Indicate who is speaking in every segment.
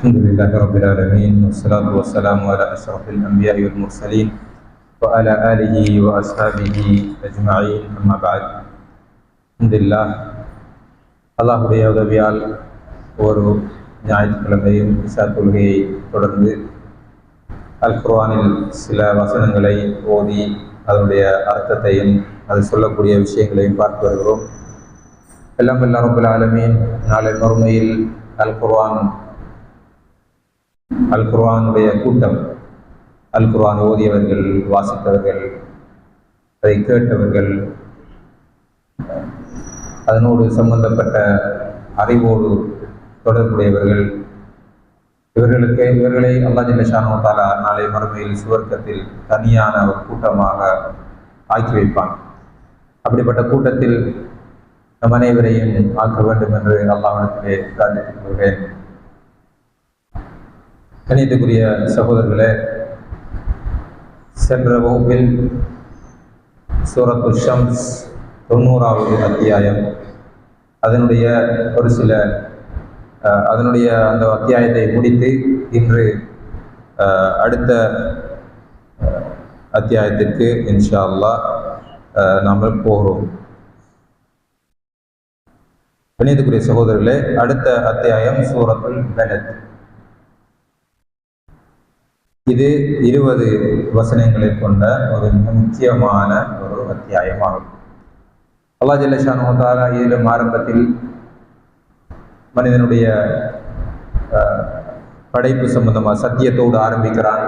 Speaker 1: الحمد لله رب العالمين والصلاة والسلام على أشرف الأنبياء والمرسلين وعلى آله وأصحابه أجمعين أما بعد. الحمد لله அல்லாஹுடைய உதவியால் ஒரு ஞாயிற்றுக்கிழமையும் இஷா தொழுகையை தொடர்ந்து அல் குர்ஆனில் சில வசனங்களை ஓதி அதனுடைய அர்த்தத்தையும் அது சொல்லக்கூடிய விஷயங்களையும் பார்த்து வருகிறோம். எல்லாம் ரப்பல் ஆலமீன் நாளை மறுமையில் அல் குர்ஆனுடைய கூட்டம், அல் குர்ஆன் ஓதியவர்கள், வாசித்தவர்கள், அதை கேட்டவர்கள், அதனோடு சம்பந்தப்பட்ட அறிவோடு தொடர்புடையவர்கள், இவர்களை அல்லாஹ் ஜல்ல ஷானஹு வ தஆலா நாளை மறுமையில் சுவர்க்கத்தில் தனியான ஒரு கூட்டமாக ஆக்கி வைப்பான். அப்படிப்பட்ட கூட்டத்தில் நம் அனைவரையும் ஆக்க வேண்டும் என்று அல்லாஹ்விடத்திலே பிரார்த்தித்துக் கொள்கிறேன். கணியத்துக்குரிய சகோதரர்களே, சென்ற வகுப்பில் சூரத்துல் ஷம்ஸ் 90வது அத்தியாயம், அதனுடைய ஒரு சில அந்த அத்தியாயத்தை முடித்து இன்று அடுத்த அத்தியாயத்திற்கு இன்ஷா அல்லாஹ் நாம் போகிறோம். கணியத்துக்குரிய சகோதரர்களே, அடுத்த அத்தியாயம் சூரத்துல் பலத். இது 20 வசனங்களை கொண்ட ஒரு மிக முக்கியமான ஒரு அத்தியாயமாகும். அல்லாஹ் ஜல்ல ஷானஹு வ தஆலா இதிலும் ஆரம்பத்தில் மனிதனுடைய படைப்பு சம்பந்தமாக சத்தியத்தோடு ஆரம்பிக்கிறான்.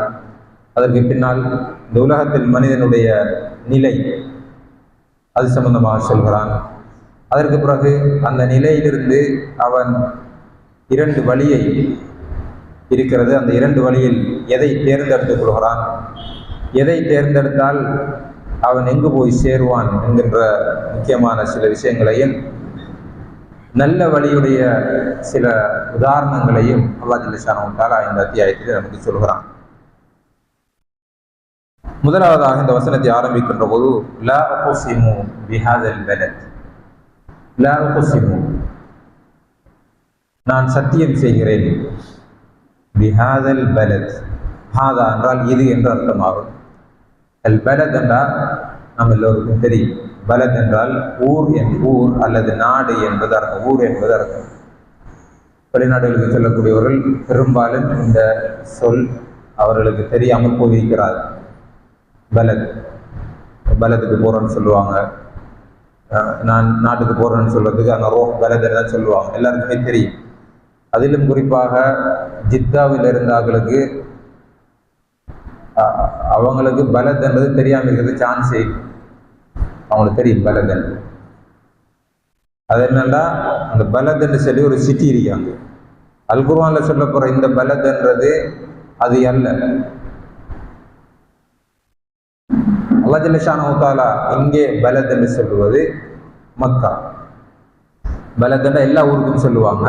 Speaker 1: அதற்கு பின்னால் இந்த உலகத்தில் மனிதனுடைய நிலை அது சம்பந்தமாக சொல்கிறான். அதற்கு பிறகு அந்த நிலையிலிருந்து அவன் 2 வழியை இருக்கிறது, அந்த 2 வழியில் எதை தேர்ந்தெடுத்துக் கொள்கிறான், எதை தேர்ந்தெடுத்தால் அவன் எங்கு போய் சேருவான் என்கின்ற முக்கியமான சில விஷயங்களையும், நல்ல வழியுடைய சில உதாரணங்களையும் அல்லாஹ் ஜல்ல ஷானஹு வ தஆலா இந்த அத்தியாயத்தில் நமக்கு சொல்கிறான். முதலாவதாக இந்த வசனத்தை ஆரம்பிக்கின்ற போது லா உக்ஸிமு பிஹாதல் பலத், லா உக்ஸிமு, நான் சத்தியம் செய்கிறேன், பிஹாதல் பலத், ஹாதா என்றால் இது என்று அர்த்தமாகும். அல் பலத் என்றால் நாம் எல்லோருக்கும் தெரியும், பலத் என்றால் ஊர் அல்லது நாடு என்பது அர்த்தம், ஊர் என்பது அர்த்தம். வெளிநாடுகளுக்கு செல்லக்கூடியவர்கள் பெரும்பாலும் இந்த சொல் அவர்களுக்கு தெரியாமல் போயிருக்கிறார். பலத்துக்கு போறேன்னு சொல்லுவாங்க, நான் நாட்டுக்கு போறேன்னு சொல்றதுக்கு அங்கே பலத் தான் சொல்லுவாங்க, எல்லாருக்குமே தெரியும். அதிலும் குறிப்பாக ஜித்தாவில் இருந்தாங்களுக்கு அவங்களுக்கு பலத் என்பது தெரியாமல் இருக்கிறது சான்ஸே, அவங்களுக்கு தெரியும் பலத் என்று. அது என்னன்னா, அந்த பலத் என்று சொல்லி ஒரு சிட்டி இருக்காங்க. அல் குர்ஆன்ல சொல்ல போற இந்த பலத் என்றது அது அல்ல. அல்லாஹ் ஜல்ல ஷானஹு வ தஆலா இங்கே பலத் என்று சொல்லுவது மக்கா. பலத் என்ற எல்லா ஊருக்கும் சொல்லுவாங்க.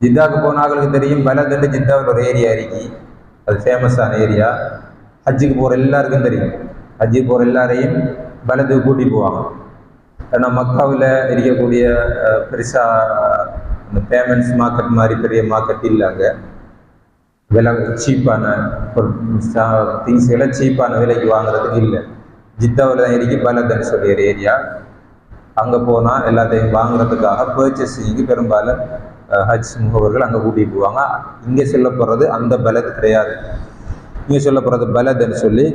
Speaker 1: ஜித்தாவுக்கு போனாங்களுக்கு தெரியும், பலத் என்று ஜித்தாவில் ஒரு ஏரியா இருக்கு, அது ஃபேமஸான ஏரியா. ஹஜ்ஜுக்கு போகிற எல்லாருக்கும் தெரியும், ஹஜ்ஜுக்கு போகிற எல்லாரையும் பலத்துக்கு கூட்டி போவாங்க. ஏன்னா மக்காவில் இருக்கக்கூடிய பெருசாக இந்த பேமெண்ட்ஸ் மார்க்கெட் மாதிரி பெரிய மார்க்கெட் இல்லை, அங்கே விலை சீப்பான ஒரு திங்ஸ்களை சீப்பான விலைக்கு வாங்குறதுக்கு இல்லை. ஜித்தாவில் தான் இருக்கு பலத்துன்னு சொல்லி ஒரு ஏரியா. அங்கே போனால் எல்லாத்தையும் வாங்குறதுக்காக பர்ச்சேசிங்கு பெரும்பாலும் ஹஜ் முகவர்கள் அங்கே கூட்டிகிட்டு போவாங்க. இங்கே சொல்ல போகிறது அந்த பலத் கிடையாது. இங்கே சொல்ல போகிறது பலத்ன்னு சொல்லி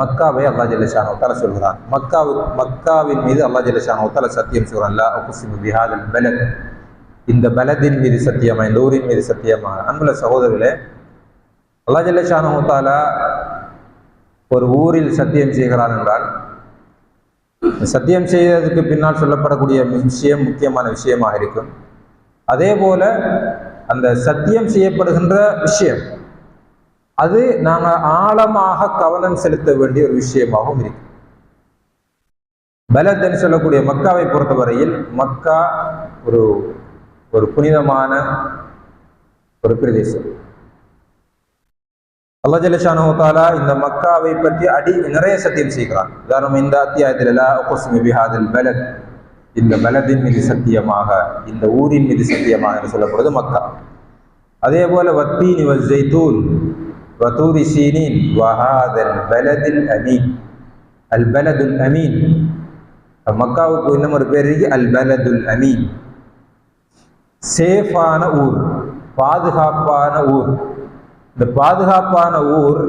Speaker 1: மக்காவை அல்லாஹ் ஜல்ல ஷானஹு வ தஆலா சொல்கிறான். மக்காவின் மீது அல்லாஹ் ஜல்ல ஷானஹு வ தஆலா சத்தியம் சொல்கிறான். லா உக்ஸிமு பிஹாதல் பலத், இந்த பலத்தின் மீது சத்தியமா, இந்த ஊரின் மீது சத்தியமா. அன்புள்ள சகோதரர்களே, அல்லாஹ் ஜல்ல ஷானஹு வ தஆலா ஒரு ஊரில் சத்தியம் செய்கிறான் என்றால், சத்தியம் செய்வதற்கு பின்னால் சொல்லப்படக்கூடிய விஷயம் முக்கியமான விஷயமாக இருக்கும். அதே போல அந்த சத்தியம் செய்யப்படுகின்ற விஷயம் அது நாங்கள் ஆழமாக கவனம் செலுத்த வேண்டிய ஒரு விஷயமாகவும் இருக்கு. பலத் சொல்லக்கூடிய மக்காவை பொறுத்தவரையில் மக்கா ஒரு புனிதமான ஒரு பிரதேசம். அல்லாஹ் ஜல்ல ஷானஹு வ தஆலா இந்த மக்காவை பற்றி நிறைய சத்தியம் செய்கிறான். உதாரணம், இந்த அத்தியாயத்தில் லா உக்ஸிமு பிஹாதல் பலத், இந்த பலதின் மீது சத்தியமாக, இந்த ஊரின் மீது சத்தியமாக என்று சொல்லப்படுவது மக்கா. அதே போல வத்தீனி வஸ்ஸைத்தூன் வதூரி சீனின் வஹாதல் பலதில் அமீன். அல் பலதுல் அமீன், மக்காவுக்கு இன்னும் ஒரு பேர் இருக்கு, அல் பலதுல் அமீன், சேஃபான ஊர், பாதுகாப்பான ஊர். இந்த பாதுகாப்பான ஊர்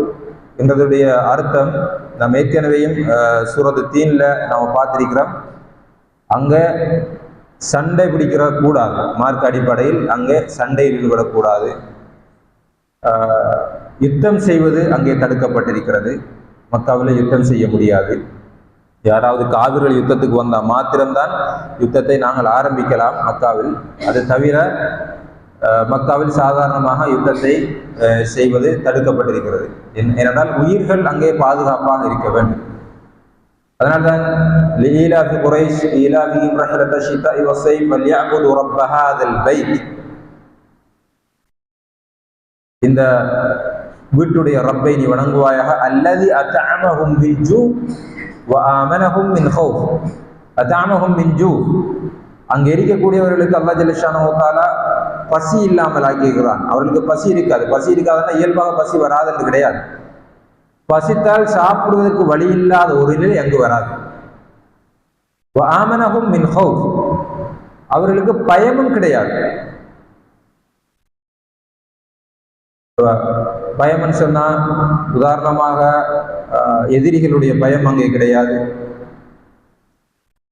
Speaker 1: என்றதுடைய அர்த்தம் நாம் ஏற்கனவேயும் சூரத்து தீன்ல நாம் பார்த்திருக்கிறோம். அங்க சண்டை பிடிக்கிற கூடாது, மார்க்க அடிப்படையில் அங்கே சண்டையில் ஈடுபடக்கூடாது. யுத்தம் செய்வது அங்கே தடுக்கப்பட்டிருக்கிறது. மக்காவில் யுத்தம் செய்ய முடியாது. யாராவது காவிர்கள் யுத்தத்துக்கு வந்தால் மாத்திரம்தான் யுத்தத்தை நாங்கள் ஆரம்பிக்கலாம் மக்காவில். அது தவிர மக்காவில் சாதாரணமாக யுத்தத்தை செய்வது தடுக்கப்பட்டிருக்கிறது. ஏனென்றால் உயிர்கள் அங்கே பாதுகாப்பாக இருக்க வேண்டும். அதனால்தான் லீலாஃபி குரைஷ் ஈலாஃபிஹிம் ரஹ்லத ஷிதாஇ வஸ்ஸைஃப் ஃபல்யஅபுது ரப்ப ஹாதல் பைத். இந்த வீட்டுடைய ரப்பை நீ வணங்குவாயாக. அல்லதி அத்அமஹும் மின் ஜூ வ ஆமனஹும் மின் ஹௌஃப். அத்அமஹும் மின் ஜூ, அங்கே இருக்கக்கூடியவர்களுக்கு அல்லாஹ் ஜல்ல ஷானஹு வ தஆலா பசி இல்லாமல் ஆக்கியிருக்கிறான். அவர்களுக்கு பசி இருக்காது. பசி இருக்காதுன்னா இயல்பாக பசி வராது என்று கிடையாது. பசித்தால் சாப்பிடுவதற்கு வழி இல்லாத ஒரு நிலை அங்கு வராது. ஆமனஹும் மின் ஹௌஃப், அவர்களுக்கு பயமும் கிடையாது. பயம்னு சொன்னா உதாரணமாக எதிரிகளுடைய பயம் அங்கே கிடையாது.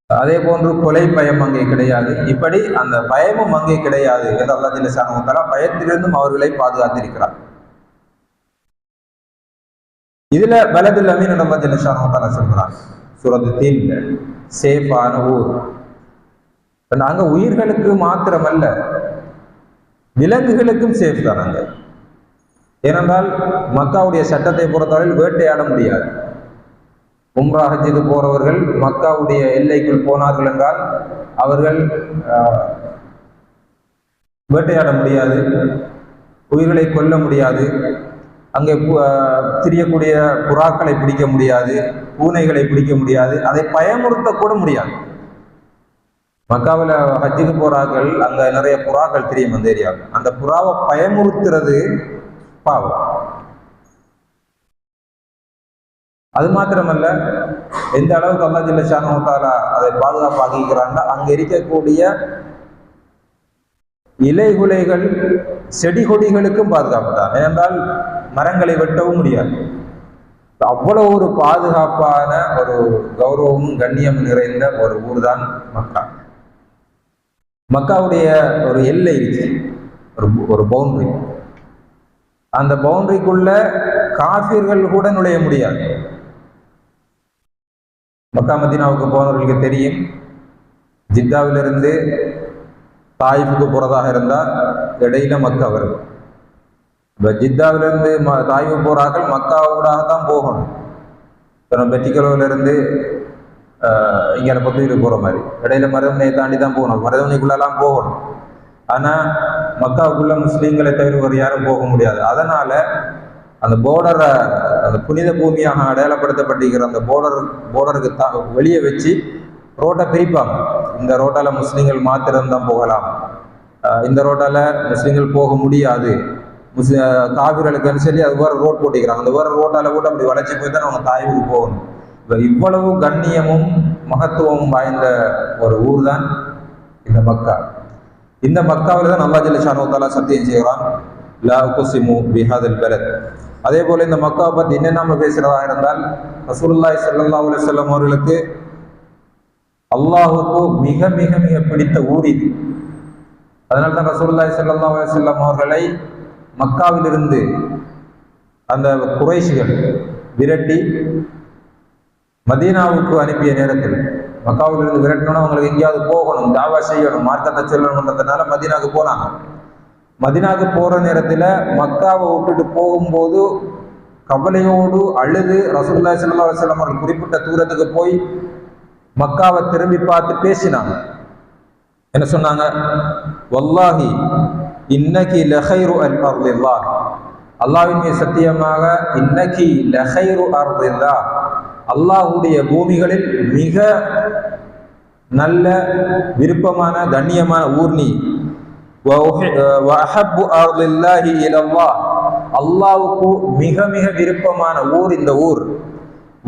Speaker 1: அதே போன்று கொலை பயம் அங்கே கிடையாது. இப்படி அந்த பயமும் அங்கே கிடையாது என்று அல்லாஹ் ஜல்ல ஷானஹு வ தஆலா பயத்திலிருந்தும் அவர்களை பாதுகாத்திருக்கிறார். இதுல பலதுல் அமீன் என்று அல்லாஹ் ஜல்ல ஷானஹு வ தஆலா சொல்றார் சூரத்து தீன்ல, சேஃபான ஊர். நாங்க உயிர்களுக்கு மாத்திரமல்ல, விலங்குகளுக்கும் சேஃப் தான் அங்க. ஏனென்றால் மக்காவுடைய சட்டத்தை பொறுத்தவரையில் வேட்டையாட முடியாது. உம்ரா ஹஜ்ஜுக்கு போறவர்கள் மக்காவுடைய எல்லைக்குள் போனார்கள் என்றால் அவர்கள் வேட்டையாட முடியாது, உயிர்களை கொல்ல முடியாது, அங்கே திரியக்கூடிய புறாக்களை பிடிக்க முடியாது, பூனைகளை பிடிக்க முடியாது, அதை பயமுறுத்தக்கூட முடியாது. மக்காவில் ஹஜ்ஜுக்கு போறார்கள், அங்க நிறைய புறாக்கள் தெரியும் அந்த ஏரியாவில். அந்த புறாவை பயமுறுத்துறது பாவம். அது மாத்திரமல்ல, எந்த அளவுக்கு அல்லாஹ் ஜல்ல ஷானஹு வ தஆலா அதை பாதுகாப்பாக்கிறாங்க, அங்க இருக்கக்கூடிய இலைகுலைகள் செடி கொடிகளுக்கும் பாதுகாப்பு தான். ஏனென்றால் மரங்களை வெட்டவும் முடியாது. அவ்வளவு ஒரு பாதுகாப்பான ஒரு கௌரவமும் கண்ணியமும் நிறைந்த ஒரு ஊர் தான் மக்கா. மக்காவுடைய ஒரு எல்லை இருக்கு, ஒரு பவுண்டரி. அந்த பவுண்டரிக்குள்ள காஃபிர்கள் கூட நுழைய முடியாது. மக்கா மதீனாவுக்கு போனவர்களுக்கு தெரியும், ஜித்தாவிலிருந்து தாயிஃபுக்கு போறதாக இருந்தால் இடையில மக்கா வரும். இப்போ ஜித்தாவிலிருந்து தாயிஃபு போறார்கள், மக்காவோடாகத்தான் போகணும். இப்போ பெட்டிக்கலோவிலிருந்து இங்கே பொத்துவிற்கு போகிற மாதிரி இடையில மருதமனையை தாண்டி தான் போகணும், மருதமனைக்குள்ளெல்லாம் போகணும். ஆனால் மக்காவுக்குள்ள முஸ்லீம்களை தவிர வேறு யாரும் போக முடியாது. அதனால அந்த போர்டரை, அந்த புனித பூமியாக அடையாளப்படுத்தப்பட்டிருக்கிற அந்த போர்டருக்கு வெளியே வச்சு ரோட்டை பிரிப்பாங்க. இந்த ரோட்டால முஸ்லீம்கள் மாத்திரம்தான் போகலாம், இந்த ரோட்டால முஸ்லீம்கள் போக முடியாது, காவிர்களுக்குன்னு சொல்லி அது வேற ரோட் போட்டிக்கிறாங்க. அந்த வேற ரோட்டால கூட அப்படி வளைச்சி போய் தான் அவங்க தாய்வுக்கு போகணும். இவ்வளவு கண்ணியமும் மகத்துவமும் வாய்ந்த ஒரு ஊர் தான் இந்த மக்கா. இந்த மக்காவில் தான் அல்லாஹ் ஜல்ல ஷானஹு வ தஆலா சத்தியம் செய்கிறான், லா உக்ஸிமு பிஹாதல் பலத். அதே போல இந்த மக்காவை பற்றி என்ன நாம பேசுறதா இருந்தால், ரசூலுல்லாஹி ஸல்லல்லாஹு அலைஹி வஸல்லம் அவர்களுக்கு அல்லாஹுக்கு மிக மிக மிக பிடித்த ஊர் இது. அதனால தான் ரசூலுல்லாஹி ஸல்லல்லாஹு அலைஹி வஸல்லம் அவர்களை மக்காவிலிருந்து அந்த குறைஷிகள் விரட்டி மதீனாவுக்கு அனுப்பிய நேரத்தில், மக்காவிலிருந்து விரட்டணும்னா அவங்களுக்கு எங்கேயாவது போகணும், தாவா செய்யணும், மார்க்கத்தை சொல்லணும்ன்றதுனால மதீனாவுக்கு போனாங்க. மதீனாவுக்கு போற நேரத்தில் மக்காவை விட்டுட்டு போகும்போது கவலையோடு அழுது ரசூலுல்லாஹி ஸல்லல்லாஹு அலைஹி வஸல்லம் அவர்கள் குறிப்பிட்ட தூரத்துக்கு போய் மக்காவை திரும்பி பார்த்து பேசினாங்க. என்ன சொன்னாங்க? வல்லாஹி இன்னகி லஹைரு அர்தில்லாஹ், அல்லாஹ்வின் மீது சத்தியமாக, இன்னகி லஹைரு அர்தில்லாஹ், அல்லாஹ்வுடைய பூமிகளில் மிக நல்ல விருப்பமான கண்ணியமான ஊர் நீ. வஅஹப்பு அர்லில்லாஹி இலல்லாஹ், அல்லாஹ்வுக்கு மிக மிக விருப்பமான ஊர் இந்த ஊர்.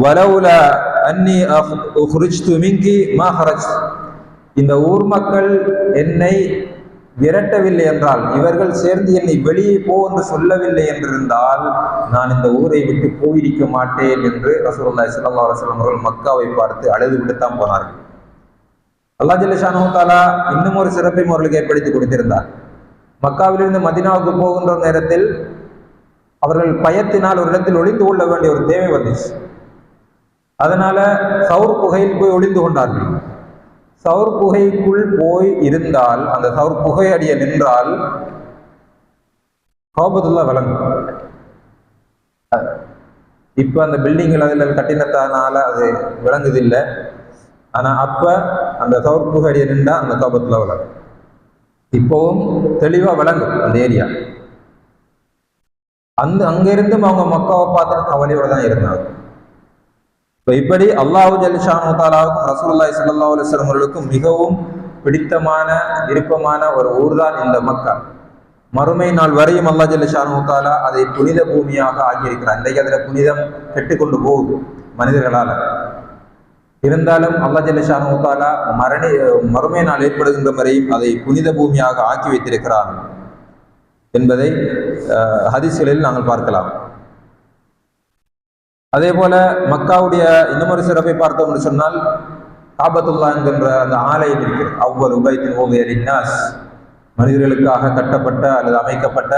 Speaker 1: வலவுலா அன்னி உஹ்ரிஜ்து மின்கி மா ஹரஜ்து, இந்த ஊர் மக்கள் என்னை விரட்டவில்லை என்றால், இவர்கள் சேர்ந்து என்னை வெளியே போ என்று சொல்லவில்லை என்றிருந்தால் நான் இந்த ஊரை விட்டு போயிருக்க மாட்டேன் என்று ரசூலுல்லாஹி ஸல்லல்லாஹு அலைஹி வஸல்லம் அவர்கள் மக்காவை பார்த்து அழுது விட்டுத்தான் போனார்கள். அல்லாஹ் ஜல்ல ஷானஹு தஆலா இன்னும் ஒரு சிறப்பை அவர்களுக்கு ஏற்படுத்தி கொடுத்திருந்தார். மக்காவிலிருந்து மதீனாவுக்கு போகின்ற நேரத்தில் அவர்கள் பயத்தினால் ஒரு இடத்தில் ஒளிந்து கொள்ள வேண்டிய ஒரு தேவை வந்துச்சு. அதனால சவுர் குகையில் போய் ஒளிந்து கொண்டார்கள். சவுர் குகைக்குள் போய் இருந்தால், அந்த சவுர் குகை அடிய நின்றால் காபத்துல்லாஹ் விளங்கும். இப்ப அந்த பில்டிங்கள் அதில் கட்டினத்தானால அது விளங்குதில்லை. ஆனா அப்ப அந்த சவுர் குகை அடிய நின்றா அந்த காபத்துல்லாஹ் விளங்கும். இப்பவும் தெளிவா விளங்கும் அந்த ஏரியா. அங்கிருந்தும் அவங்க மக்காவை பார்த்துட்டு கவலையோட தான் இருந்தாங்க. இப்படி அல்லாஹு ஜல்ல ஷானஹு தஆலாவுக்கும் ரசூலுல்லாஹி ஸல்லல்லாஹு அலைஹி வஸல்லம் அவர்களுக்கும் மிகவும் பிடித்தமான விருப்பமான ஒரு ஊர் தான் இந்த மக்கா. மறுமை நாள் வரையும் அல்லாஹ் ஜல்ல ஷானஹு தஆலா அதை புனித பூமியாக ஆக்கியிருக்கிறார். இன்றைக்கு அதில் புனிதம் கெட்டுக்கொண்டு போகுது மனிதர்களால. இருந்தாலும் அல்லாஹ் ஜல்ல ஷானஹு தஆலா மறுமை நாள் ஏற்படுகின்ற வரையும் அதை புனித பூமியாக ஆக்கி வைத்திருக்கிறார் என்பதை ஹதீஸ்களில் நாங்கள் பார்க்கலாம். அதே போல மக்காவுடைய இன்னும் ஒரு சிறப்பை பார்த்தோம் என்று சொன்னால், காபத்துல்லாஹ் என்கின்ற அந்த ஆலயம் இருக்கிறது. அவ்வல் உபைத்தின் ஓவிய லின்னாஸ், மனிதர்களுக்காக கட்டப்பட்ட அல்லது அமைக்கப்பட்ட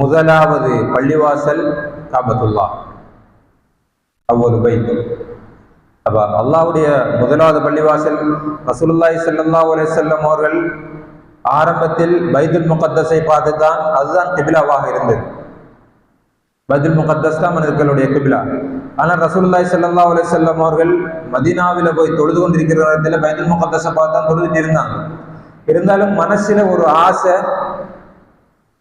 Speaker 1: முதலாவது பள்ளிவாசல் காபத்துல்லாஹ். அவ்வல் உபைத், அப்ப அல்லாஹ்வுடைய முதலாவது பள்ளிவாசல். ரசூலுல்லாஹி ஸல்லல்லாஹு அலைஹி வஸல்லம் அவர்கள் ஆரம்பத்தில் பைத்துல் முகத்தஸை பார்த்து தான், அதுதான் கிபிலாவாக இருந்தது. பைத்துல் முகத்தஸ் தான் மனிதர்களுடைய கிபிலா. ஆனால் ரசூலுல்லாஹி ஸல்லல்லாஹு அலைஹி வஸல்லம் அவர்கள் மதீனாவில போய் தொழுது கொண்டிருக்கிற இடத்துல பைத்துல் முகத்தஸை பார்த்து தான் தொழுதுட்டு இருந்தாங்க. இருந்தாலும் மனசுல ஒரு ஆசை,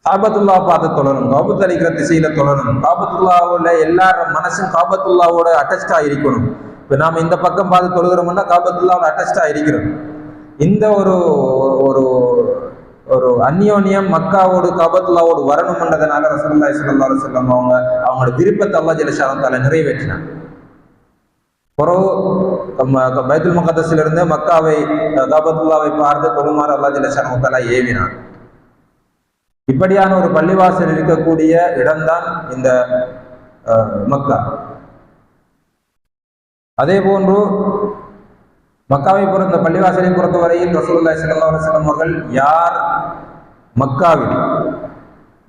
Speaker 1: காபத்துல்லாஹ் பார்த்து தொழணும், காபத்து அளிக்கிற திசையில தொழணும், காபத்துல்லாவோட எல்லார மனசும் காபத்துல்லாவோட அட்டாச்டா இருக்கணும். இப்ப நாம இந்த பக்கம் பார்த்து தொழுகிறோம்னா காபத்துல்லாவோட அட்டாச்டா இருக்கிறோம். இந்த ஒரு ஒரு ஒரு அந்யோன்யம் மக்காவோடு காபத்துல்லாவோடு வரணும்ன்றதுனால ரசூலுல்லாஹி ஸல்லல்லாஹு அலைஹி வஸல்லம் அவங்களோட விருப்பத்தை அல்லாஹ் ஜல்ல ஷானஹு தஆலா நிறைவேற்றினார். பைத்துல் முகத்தஸில் இருந்து மக்காவை காபத்துல்லாவை பார்த்து தொழுமாறு அல்லாஹ் ஜல்ல ஷானஹு தஆலா ஏவினார். இப்படியான ஒரு பள்ளிவாசல் இருக்கக்கூடிய இடம்தான் இந்த மக்கா. அதே போன்று மக்காவை பொறுத்த பள்ளிவாசலை பொறுத்தவரையில் ரசூலுல்லாஹி ஸல்லல்லாஹு அலைஹி வஸல்லம் அவர்கள் யார் மக்காவில்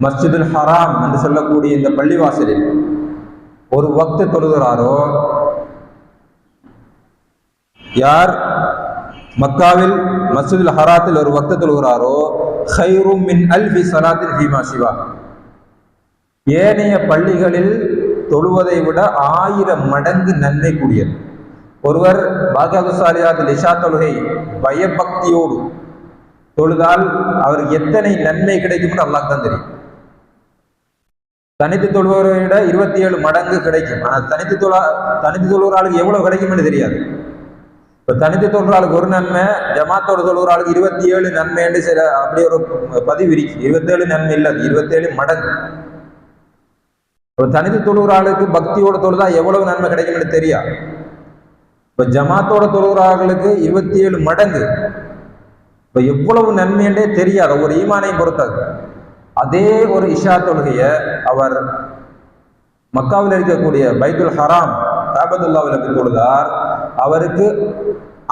Speaker 1: மஸ்ஜிதுல் ஹராம் என்று சொல்லக்கூடிய இந்த பள்ளிவாசலில் ஒரு வக்து தொழுகிறாரோ, யார் மக்காவில் மஸ்ஜிதுல் ஹராத்தில் ஒரு வக்து தொழுகிறாரோ, கைரும் மின் அல்ஃபி ஸலாத்தின் ஃபீமா சிவா, ஏனைய பள்ளிகளில் தொழுவதை விட 1000 மடங்கு நன்மை கூடியது. ஒருவர் பாகியாது சாலியாத்தில் இஷா தொழுகை பயபக்தியோடு தொழுதால் அவருக்கு எத்தனை நன்மை கிடைக்கும் என்று அல்லாஹ் தான் தெரியும். தனித்து தொழுவரை விட 27 மடங்கு கிடைக்கும். ஆனால் தனித்து தொழுகிற ஆளுக்கு எவ்வளவு கிடைக்கும் என்று தெரியாது. இப்ப தனித்து தொழுகிற ஆளுக்கு ஒரு நன்மை, ஜமாத்தோடு தொழுகிற ஆளுக்கு 27 நன்மை என்று சில அப்படி ஒரு பதிவு இருக்கு. 27 நன்மை இல்லை, 27 மடங்கு. தனித்து தொழுகிற ஆளுக்கு பக்தியோட தொழுதா எவ்வளவு நன்மை கிடைக்கும் என்று தெரியாது. இப்ப ஜமாத்தோட தொழுகிறார்களுக்கு 27 மடங்கு. இப்ப எவ்வளவு நன்மை என்றே தெரியாது ஒரு ஈமானை பொறுத்தது. அதே ஒரு இஷா தொழுகைய அவர் மக்காவில் இருக்கக்கூடிய பைத்துல் ஹராம் காபத்துல்லாஹ்வில் தொழுதார், அவருக்கு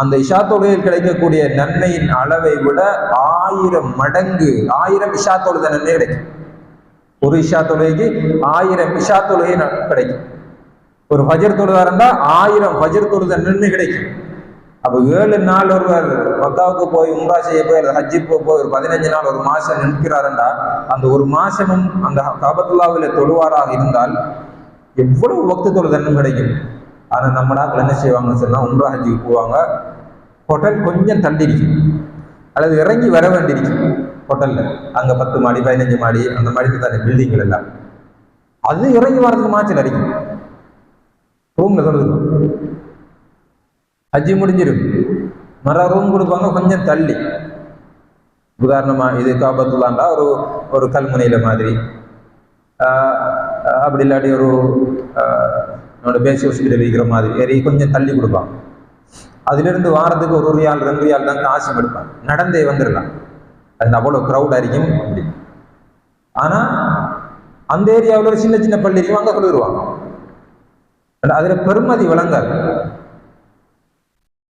Speaker 1: அந்த இஷா தொழுகையில் கிடைக்கக்கூடிய நன்மையின் அளவை விட 1000 மடங்கு, 1000 இஷா தொழுத நன்மை கிடைக்கும். ஒரு இஷா தொழுகைக்கு 1000 இஷா தொழுகை கிடைக்கும். ஒரு ஃபஜர் தொழுதாருன்னா 1000 ஃபஜர் தொழுத நன்மை கிடைக்கும். அப்போ 7 நாள் ஒருவர் மக்காவுக்கு போய் உம்ரா செய்ய போய் அல்லது ஹஜ்ஜுக்கு போய் ஒரு 15 நாள் ஒரு மாசம் நிற்கிறாருண்டா, அந்த ஒரு மாசமும் அந்த காபத்துல்லாஹ்வில் தொழுவாராக இருந்தால் எவ்வளவு வக்து தொழுத நன்மை கிடைக்கும். ஆனால் நம்மளாக்கள் என்ன செய்வாங்கன்னு சொன்னா, உம்ரா ஹஜ்ஜுக்கு போவாங்க, ஹோட்டல் கொஞ்சம் தள்ளி இருக்கும் அல்லது இறங்கி வர வேண்டியிருக்கும். ஹோட்டல்ல அங்க 10 மாடி 15 மாடி அந்த மாதிரி தானே பில்டிங்கள் எல்லாம், அது இறங்கி வர்றதுக்கு மாச்சல் அடிக்கும். ரூம்ல தொழுதுடும், ஹஜ்ஜி முடிஞ்சிடும், மர ரூம் கொடுப்பாங்க கொஞ்சம் தள்ளி. உதாரணமா இது காபத்துல்லாண்டா ஒரு ஒரு கல்முனையில மாதிரி, அப்படி இல்லாட்டி ஒரு நம்மளோட பேசி ஹாஸ்பிட்டல் இருக்கிற மாதிரி கொஞ்சம் தள்ளி கொடுப்பாங்க. அதிலிருந்து வாரத்துக்கு ஒரு ரியால் 2 ரியால் தான் காசு எடுப்பாங்க. நடந்தே வந்துடலாம், அது அவ்வளோ க்ரௌட் அடிக்கும் அப்படி. ஆனால் அந்த ஏரியாவில் ஒரு சின்ன சின்ன பள்ளி இருக்கும், அங்கே சொல்லிடுவாங்க. அதில் பெருமதி விளங்காது.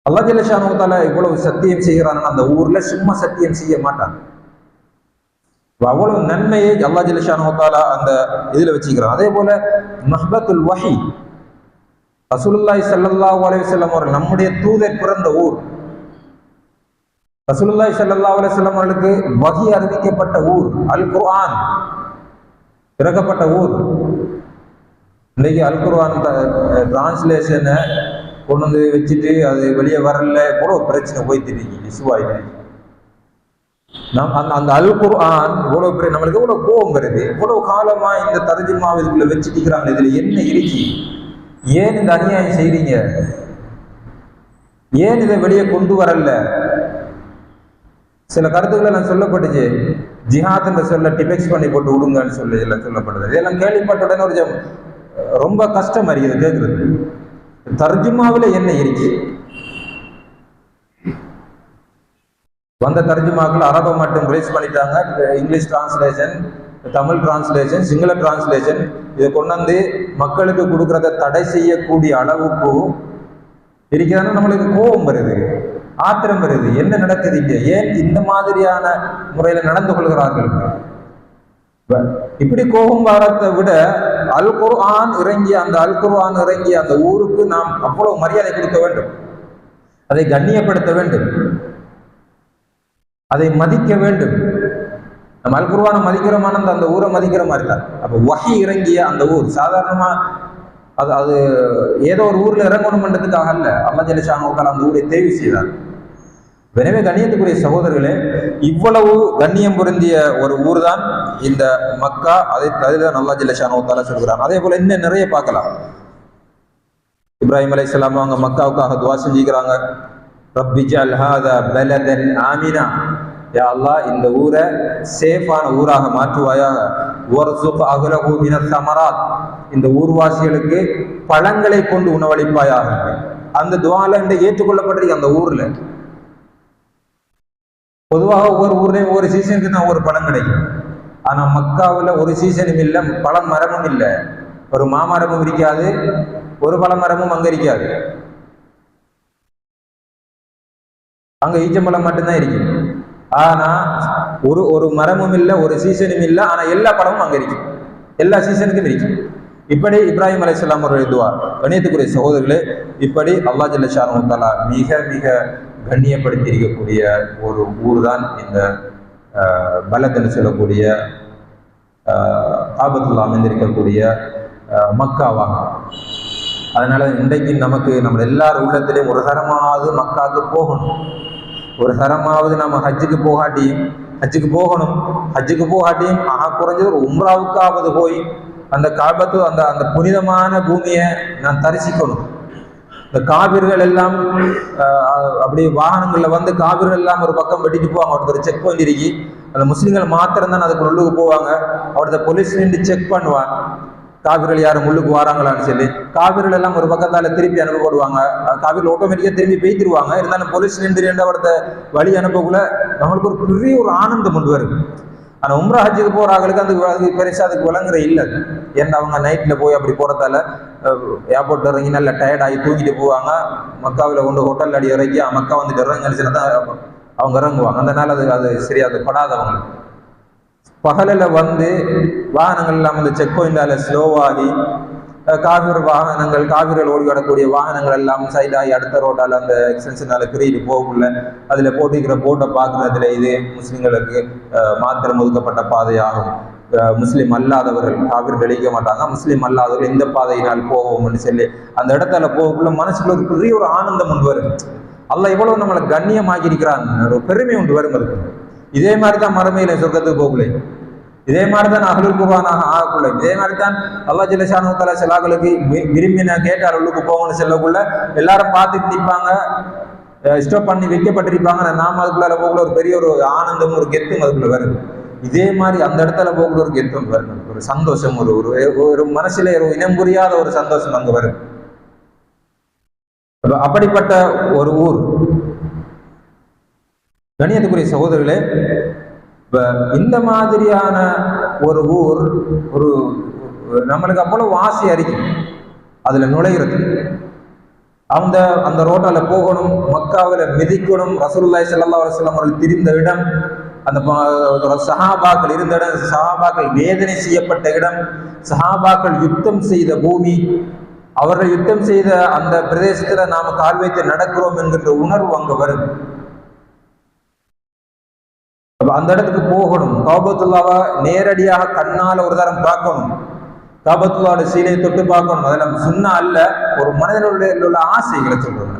Speaker 1: அல்லாஹ் ஜல்ல ஷானஹு தஆலா இவ்வளவு சத்தியம் செய்கிறான்னு அந்த ஊர்ல சும்மா சத்தியம் செய்ய மாட்டாங்க. அவ்வளவு நன்மையை அல்லாஹ் ஜல்ல ஷானஹு தஆலா அந்த இதுல வச்சுக்கிறான். அதே போல மஹ்பத்துல் வஹி, ரசூலுல்லாஹி ஸல்லல்லாஹு அலைஹி வஸல்லம் அவர்கள் நம்முடைய தூதர் பிறந்த ஊர். ரசூலுல்லாஹி ஸல்லல்லாஹு அலைஹி வஸல்லம் அவர்களுக்கு வஹி அறிவிக்கப்பட்ட ஊர், அல் குர்ஆன் இறக்கப்பட்ட ஊர். இன்னைக்கு அல் குர்ஆன் டிரான்ஸ்லேஷனை கொண்டு வந்து வச்சுட்டு அது வெளியே வரல, இவ்வளோ பிரச்சனை போயிட்டு இருக்கு, இசுவாயிட்டு. அந்த அல் குர்ஆன் இவ்வளவு பெரிய நம்மளுக்கு எவ்வளவு கோபம் வருது. இவ்வளவு காலமா இந்த தர்ஜுமா இதுக்குள்ள வச்சுக்கிறாங்க, இதுல என்ன இருக்கு, ஏன் இந்த அநியாயம் செய்றீங்க, ஏன் இதை வெளியே கொண்டு வரல? சில கருத்துக்களை நான் சொல்லப்பட்டுச்சு, ஜிஹாத் என்ற சொல்ல டிபெக்ஸ் பண்ணி போட்டு விடுங்கன்னு சொல்லி எல்லாம் சொல்லப்படுது. இதெல்லாம் கேள்விப்பட்ட உடனே ஒரு ரொம்ப கஷ்டம் அறிகிறது கேட்குறது. தர்ஜுமாவில் என்ன இருக்கு? வந்த தர்ஜுமாக்கள் அரபை மட்டும் ரிலீஸ் பண்ணிட்டாங்க. English translation, Tamil translation, Sinhala translation இதை கொண்டு வந்து மக்களுக்கு கொடுக்கறத தடை செய்யக்கூடிய அளவுக்கு இருக்கிறதுனா நம்மளுக்கு கோபம் வருது, ஆத்திரம் வருது. என்ன நடக்குது இங்க? ஏன் இந்த மாதிரியான முறையில நடந்து கொள்கிறார்கள்? இப்படி கோபம் வரத்தை விட அல் குர்ஆன் இறங்கிய அந்த ஊருக்கு நாம் அவ்வளவு மரியாதை கொடுக்க வேண்டும், அதை கண்ணியப்படுத்த வேண்டும், அதை மதிக்க வேண்டும். நம்ம அல் குர்ஆனை மதிக்கிறோமான அந்த ஊரை மதிக்கிற மாதிரி தான். அப்ப வஹி இறங்கிய அந்த ஊர் சாதாரணமா அது ஏதோ ஒரு ஊர்ல இறங்கணும்ன்றதுக்காக அல்ல, அல்லாஹ் ஜல்ல ஷானஹு தஆலா அந்த ஊரை தேர்வு செய்தார். எனவே கண்ணியத்துக்குரிய சகோதரர்களே, இவ்வளவு கண்ணியம் பொருந்திய ஒரு ஊர் தான் இந்த மக்கா. அதை தான் அல்லாஹ் ஜல்ல ஷானஹு தஆலா சொல்கிறான். அதே போல இன்னும் நிறைய பார்க்கலாம். இப்ராஹிம் அலைஹிஸ்ஸலாம் அவங்க மக்காவுக்காக துஆ செஞ்சுக்கிறாங்க. ரப்பி ஜஅல் ஹாதா பலதன் ஆமினா, யா அல்லாஹ் இந்த ஊரை சேஃபான ஊராக மாற்றுவாயாக. வர்ஸுக் அஹ்லஹு மினஸ் ஸமராத், இந்த ஊர்வாசிகளுக்கு பழங்களை கொண்டு உணவளிப்பாயாக. அந்த துஆல ஏற்றுக்கொள்ளப்பட்டிருக்கு அந்த ஊர்ல. பொதுவாக ஒவ்வொரு ஊர்லயும் ஒவ்வொரு சீசனுக்கு தான் ஒவ்வொரு பழம் கிடைக்கும். ஆனா மக்காவில் ஒரு சீசனும் இல்லை, பழம் மரமும் இல்லை, ஒரு மாமரமும் இருக்காது, ஒரு பழமரமும் அங்க இருக்காது. அங்க ஈச்சம்பழம் மட்டும்தான் இருக்கு. ஆனா ஒரு மரமும் இல்லை, ஒரு சீசனும் இல்லை, ஆனா எல்லா பழமும் அங்க இருக்கு, எல்லா சீசனுக்கும் இருக்கு. இப்படி இப்ராஹிம் அலைஹிஸ்ஸலாம் அவர்கள் துஆ. கண்ணியத்துக்குரிய சகோதரர்களே, இப்படி அல்லாஹ் ஜல்ல ஷானஹு தஆலா மிக மிக கண்ணியப்படுத்தி இருக்கக்கூடிய ஒரு ஊர் தான் இந்த பலத்தில் சொல்லக்கூடிய காபத்துல்லா அமைந்திருக்கக்கூடிய மக்காவாக. அதனால இன்றைக்கு நமக்கு நம்ம எல்லார் உள்ளத்திலையும் ஒரு தரமாவது மக்காவுக்கு போகணும், ஒரு தரமாவது நம்ம ஹஜ்ஜுக்கு போகணும். ஹஜ்ஜுக்கு போகாட்டியும் குறைஞ்சது ஒரு உம்ராவுக்காவது போய் அந்த காபத்து அந்த புனிதமான பூமியை நான் தரிசிக்கணும். இந்த காபிர்கள் எல்லாம் அப்படி வாகனங்கள்ல வந்து காபிர்கள் எல்லாம் ஒரு பக்கம் வெட்டிட்டு போவாங்க. ஒருத்தர் செக் பாயிண்ட் இருக்கி, அந்த முஸ்லிம்கள் மாத்திரம் தான் அதுக்கு உள்ளுக்கு போவாங்க. ஒருத்தர் போலீஸ் நின்று செக் பண்ணுவான், காபிர்கள் யாரும் உள்ளுக்கு வராங்களான்னு சொல்லி. காபிர்கள் எல்லாம் ஒரு பக்கத்தால திருப்பி அனுப்பப்படுவாங்க. காபிர்கள் ஆட்டோமேட்டிக்கா திரும்பி பேய்த்திருவாங்க. இருந்தாலும் போலீஸ் நின்று ஒருத்த வழி அனுப்பக்குள்ள நம்மளுக்கு ஒரு பெரிய ஒரு ஆனந்தம் கொண்டு வருது. ஆனா உம்ரா ஹஜ்ஜுக்கு போறாங்களுக்கு அது பெருசா அதுக்கு விளங்குற இல்லை. ஏன்னா அவங்க நைட்ல போய் அப்படி போறதால ஏர்போர்ட் இறங்கி நல்லா டயர்ட் ஆகி தூங்கிட்டு போவாங்க. மக்காவில் கொண்டு ஹோட்டல் அடி இறங்கி மக்கா வந்துட்டு இறங்கிச்சுன்னா தான் அவங்க இறங்குவாங்க. அதனால அது சரியா அது படாதவங்களுக்கு. பகலில் வந்து வாகனங்கள் எல்லாம் வந்து செக் பாயிண்டால ஸ்லோவாகி காவிர்கள் ஓடி வரக்கூடிய வாகனங்கள் எல்லாம் சைடாகி அடுத்த ரோட்டால் அந்த எக்ஸ்டென்ஷனால பிரியிட்டு போகக்குள்ள அதில் போட்டிருக்கிற போட்டை பார்க்குறதுல இது முஸ்லிம்களுக்கு மாத்திரம் ஒதுக்கப்பட்ட பாதையாகும். முஸ்லீம் அல்லாதவர்கள் காவிர்கள் அழிக்க மாட்டாங்க, முஸ்லீம் அல்லாதவர்கள் இந்த பாதையினால் போவோம்னு சொல்லி அந்த இடத்துல போகக்குள்ள மனசுக்குள்ள ஒரு பெரிய ஒரு ஆனந்தம் ஒன்று வரும். அல்லாஹ் இவ்வளவு நம்மளை கண்ணியமாக்கி இருக்கிறான், ஒரு பெருமை ஒன்று வரும். அதுக்கு இதே மாதிரி தான் மறுமையில சொர்க்கத்துக்கு போகல, இதே மாதிரிதான் அஹ்லுல் குர்ஆனாக ஆகக்குள்ள, இதே மாதிரி தான் அல்லாஹ் ஜல்ல ஷானஹு தஆலா சிலாக்களுக்கு விரும்பின கேட்டார் உள்ளுக்கு போகணும்னு சொல்லக்குள்ள எல்லாரும் பார்த்துட்டு நிற்பாங்க. ஸ்டாப் பண்ணி வைக்கப்பட்டிருப்பாங்க. நாம அதுக்குள்ள போகல ஒரு பெரிய ஒரு ஆனந்தம், ஒரு கெத்தும் அதுக்குள்ள வருது. இதே மாதிரி அந்த இடத்துல போகல ஒரு கெத்தும் வருது, ஒரு சந்தோஷம், ஒரு மனசுல ஒரு இனம் புரியாத ஒரு சந்தோஷம் அங்க வருது. அப்படிப்பட்ட ஒரு ஊர். கணியத்துக்குரிய சகோதரர்களே, இந்த மாதிரியான ஒரு ஊர், ஒரு நம்மளுக்கு அவ்வளவு ஆசை அறிக்கும் அதுல நுழைகிறது. அந்த ரோட்டால போகணும், மக்காவில மிதிக்கணும். ரசூலுல்லாஹி ஸல்லல்லாஹு அலைஹி வஸல்லம் அவர்கள் திரிந்த இடம், அந்த சஹாபாக்கள் இருந்த இடம், சஹாபாக்கள் வேதனை செய்யப்பட்ட இடம், சஹாபாக்கள் யுத்தம் செய்த பூமி, அவர்கள் யுத்தம் செய்த அந்த பிரதேசத்துல நாம கால் வைத்து நடக்கிறோம் என்கின்ற உணர்வு அங்க வருது. அந்த இடத்துக்கு போகணும், காபத்துல்லாவை நேரடியாக கண்ணால ஒரு தரம் பார்க்கணும், காபத்துல்லாவோட சீலையை தொட்டு பார்க்கணும். அதெல்லாம் சுன்னா அல்ல, ஒரு மனிதனுடைய உள்ள ஆசைகளை சொல்றாங்க.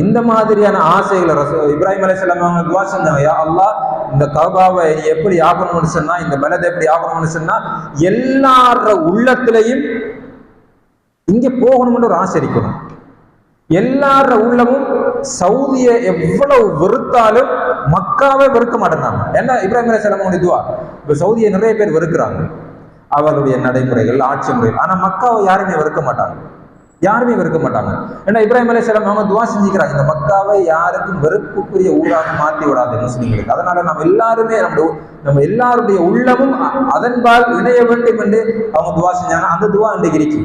Speaker 1: இந்த மாதிரியான ஆசைகளை இப்ராஹிம் அலைஹிஸ்ஸலாம் அவங்க துஆ செஞ்சாங்க, யா அல்லாஹ் இந்த கஅபாவை எப்படி ஆகணும்னு சொன்னா, இந்த பலதை எப்படி ஆகணும்னு சொன்னா, எல்லார உள்ளத்திலையும் இங்க போகணும்னு ஒரு ஆசை இருக்கணும். எல்லார உள்ளமும் சவுதியை எவ்வளவு வெறுத்தாலும் மக்காவை வெறுக்க மாட்டேன்னாங்க. ஏன்னா இப்ராஹிம் அலைஹிஸ்ஸலாம் துஆ. இப்ப சவுதியை நிறைய பேர் வெறுக்கிறாங்க, அவருடைய நடைமுறைகள், ஆட்சி முறைகள். ஆனா மக்காவை யாருமே வெறுக்க மாட்டாங்க, யாருமே வெறுக்க மாட்டாங்க. ஏன்னா இப்ராஹிம் அலைஹிஸ்ஸலாம் அவங்க துஆ செஞ்சுக்கிறாங்க, இந்த மக்காவை யாருக்கும் வெறுப்புக்குரிய ஊராக மாற்றி விடாது முஸ்லிம்களுக்கு. அதனால நம்ம எல்லாருமே நம்ம எல்லாருடைய உள்ளமும் அதன்பால் இணைய வேண்டும் என்று அவங்க துஆ செஞ்சாங்க. அந்த துஆ இன்றைக்கு இருக்கு,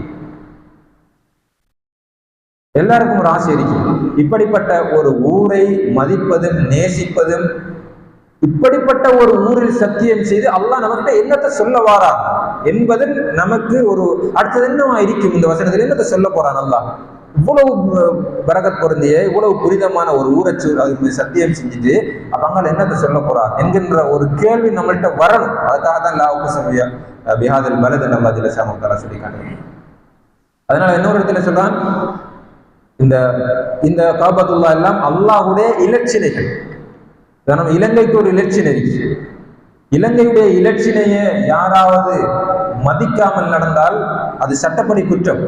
Speaker 1: எல்லாருக்கும் ஒரு ஆசை இருக்கு. இப்படிப்பட்ட ஒரு ஊரை மதிப்பதும் நேசிப்பதும், இப்படிப்பட்ட ஒரு ஊரில் சத்தியம் செய்து அல்லாஹ் நமக்கு என்னத்தை சொல்ல வாரா என்பது நமக்கு ஒரு அடுத்தது என்னவா இருக்கும். இந்த வசனத்தில் என்னத்தை சொல்ல போறான் அல்லாஹ்? இவ்வளவு பரக்கத் பொருந்திய, இவ்வளவு புனிதமான ஒரு ஊரை சத்தியம் செஞ்சுட்டு அப்ப அங்கே என்னத்தை சொல்ல போறான் என்கின்ற ஒரு கேள்வி நம்மள்கிட்ட வரணும். அதுக்காக தான் லாவுக்கு பிஹாதல் பலது நம்ம அதில் சாமத்தால சொல்லி காட்டுறோம். அதனால இன்னொரு இடத்துல சொல்றான், இந்த காபத்துல்லா எல்லாம் அல்லாஹ்வுடைய இலட்சினைகள். நம்ம இலங்கைக்கு ஒரு இலட்சினை இருக்கு. இலங்கையுடைய இலட்சினையை யாராவது மதிக்காமல் நடந்தால் அது சட்டப்படி குற்றம்,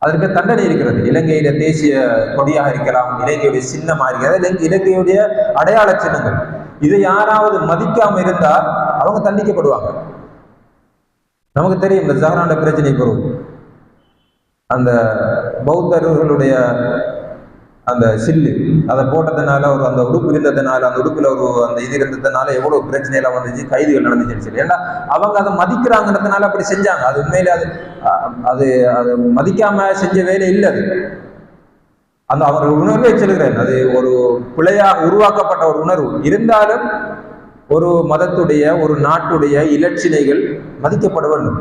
Speaker 1: அதற்கு தண்டனை இருக்கிறது. இலங்கையில தேசிய கொடியாக இருக்கலாம், இலங்கையுடைய சின்னமாக இருக்கிறது, இலங்கையுடைய அடையாள சின்னங்கள். இதை யாராவது மதிக்காம இருந்தால் அவங்க தண்டிக்கப்படுவாங்க. நமக்கு தெரியும் இந்த ஜஹரான பிரச்சனை பொருள், அந்த பௌத்தர்களுடைய அந்த சில்லு அதை போட்டதுனால, ஒரு அந்த உடுப்பு இருந்ததுனால, அந்த உடுப்புல அந்த இது இருந்ததுனால எவ்வளவு பிரச்சனையெல்லாம் வந்துச்சு, கைதுகள் நடந்துச்சுன்னு சொல்லி. ஏன்னா அவங்க அதை மதிக்கிறாங்கிறதுனால அப்படி செஞ்சாங்க. அது உண்மையில அது அது மதிக்காம செஞ்ச வேலை இல்லை. அது அந்த அவர்கள் உணர்வை சொல்கிறேன், அது ஒரு பிழையாக உருவாக்கப்பட்ட ஒரு உணர்வு இருந்தாலும் ஒரு மதத்துடைய, ஒரு நாட்டுடைய இலட்சினைகள் மதிக்கப்பட வேண்டும்.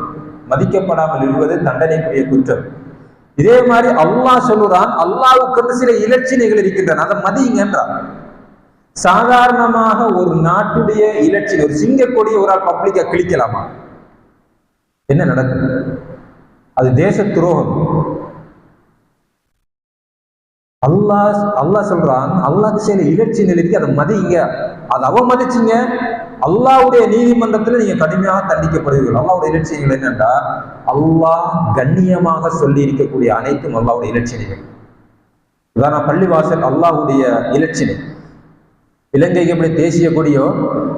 Speaker 1: மதிக்கப்படாமல் இருப்பது தண்டனைக்குரிய குற்றம். இதே மாதிரி அல்லாஹ் சொல்லுறான், அல்லாஹ்வுக்கு சில இலட்சினைகள் இருக்கின்றன, அதை மதிங்கன்றான். சாதாரணமாக ஒரு நாட்டுடைய இலட்சினை, ஒரு சிங்கக்கொடியை ஒரு ஆள் பப்ளிக்கா கிழிக்கலாமா? என்ன நடக்கும்? அது தேச துரோகம். அல்லாஹ் சொல்றான், அல்லாஹ்க்கு சில இலட்சினை இருக்கு, அதை மதிங்க. அதை அவமதிச்சிங்க, அல்லாஹ்வுடைய நீதிமன்றத்தில் நீங்க கடுமையாக தண்டிக்கப்படுவீர்கள். அல்லாஹ்வுடைய இலட்சியங்கள் என்னென்றா, அல்லாஹ் கண்ணியமாக சொல்லி இருக்கக்கூடிய அனைத்தும் அல்லாஹ்வுடைய இலட்சியங்கள். உதாரணம் பள்ளிவாசல் அல்லாஹ்வுடைய இலட்சியம். இலங்கைக்கு எப்படி தேசிய கொடியோ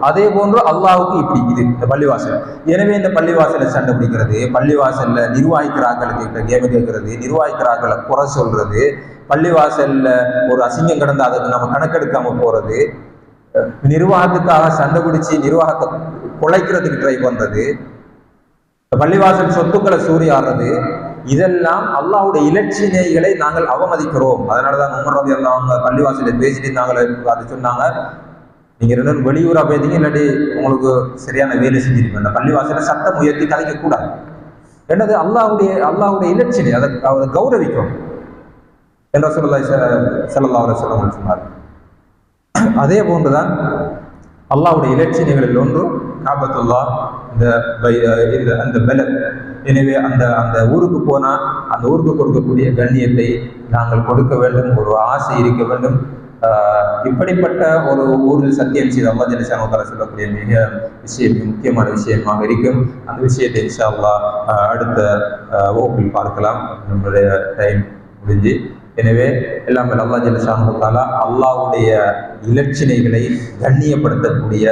Speaker 1: அதே போன்று அல்லாஹ்வுக்கு இப்படி இது இந்த பள்ளிவாசல். எனவே இந்த பள்ளிவாசலை சண்டை பிடிக்கிறது, பள்ளிவாசல்ல நிர்வாகிக்கிறார்களுக்கு கேள்வி கேட்கறது, நிர்வாகிக்கிறார்களை குறை சொல்றது, பள்ளிவாசல்ல ஒரு அசிங்கம் கிடந்து அதுக்கு நம்ம கணக்கெடுக்காம போறது, நிர்வாகத்துக்காக சண்டை பிடிச்சி நிர்வாகத்தை குலைக்கிறதுக்கு ட்ரை பண்றது, பள்ளிவாசல் சொத்துக்களை சூறையாடுறது, இதெல்லாம் அல்லாஹ்வுடைய இலட்சினைகளை நாங்கள் அவமதிக்கிறோம். அதனாலதான் உமர் ரலியல்லாஹு அன்ஹு அவங்க பள்ளிவாசலை பேசிட்டு இருந்தாங்க. அது சொன்னாங்க, நீங்க ரெண்டு வெளியூரா போயிருந்தீங்க, இல்லாட்டி உங்களுக்கு சரியான வேலை செஞ்சிருப்பீங்க. அந்த பள்ளிவாசலை சட்டம் உயர்த்தி கலைக்க கூடாது. என்னது அல்லாஹ்வுடைய இலட்சினை, அதை கௌரவிக்கும் என்ற ரசூலுல்லாஹி ஸல்லல்லாஹு அலைஹி வஸல்லம் சொன்னார். அதே போன்றுதான் அல்லாஹ்வுடைய இலட்சியங்களில் ஒன்று காபத்துல்லா, அந்த பலத். எனவே அந்த ஊருக்கு போனா அந்த ஊருக்கு கொடுக்கக்கூடிய கண்ணியத்தை நாங்கள் கொடுக்க வேண்டும், ஒரு ஆசை இருக்க வேண்டும். இப்படிப்பட்ட ஒரு ஊரில் சத்தியம் செய்து அல்லாஹ் ஜல்ல ஷானஹு சொல்லக்கூடிய மிக முக்கியமான விஷயமாக இருக்கும். அந்த விஷயத்தை இன்ஷா அல்லாஹ் அடுத்த வகுப்பில் பார்க்கலாம். நம்மளுடைய டைம் முடிஞ்சு எனவே எல்லாம் அல்லாஹ் ஜல்ல ஷானஹு தஆலா அல்லாஹ்வுடைய இலட்சினைகளை கண்ணியப்படுத்தக்கூடிய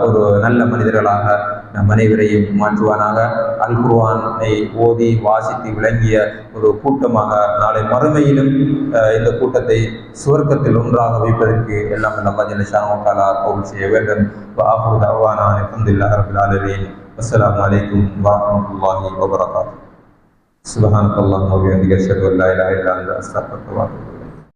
Speaker 1: ஒரு நல்ல மனிதர்களாக நம் அனைவரையும் மாற்றுவானாக. அல் குர்ஆனை ஓதி வாசித்து விளங்கிய ஒரு கூட்டமாக நாளை மறுமையிலும் இந்த கூட்டத்தை சுவர்க்கத்தில் ஒன்றாக வைப்பதற்கு எல்லாம் அல்லாஹ் ஜல்ல ஷானஹு தஆலா தௌஃபீக் செய்ய வேண்டும். வஆஹிரு தஅவானா அல்ஹம்துலில்லாஹி ரப்பில் ஆலமீன். அஸ்ஸலாமு அலைக்கும் வரஹ்மத்துல்லாஹி வபரகாத்துஹு. சுப்ஹானக்கல்லாஹும்ம வ பிஹம்திக அஷ்ஹது அன் லா இலாஹா இல்லா அன்த அஸ்தக்ஃபிருக வ அத்தூபு இலைக்.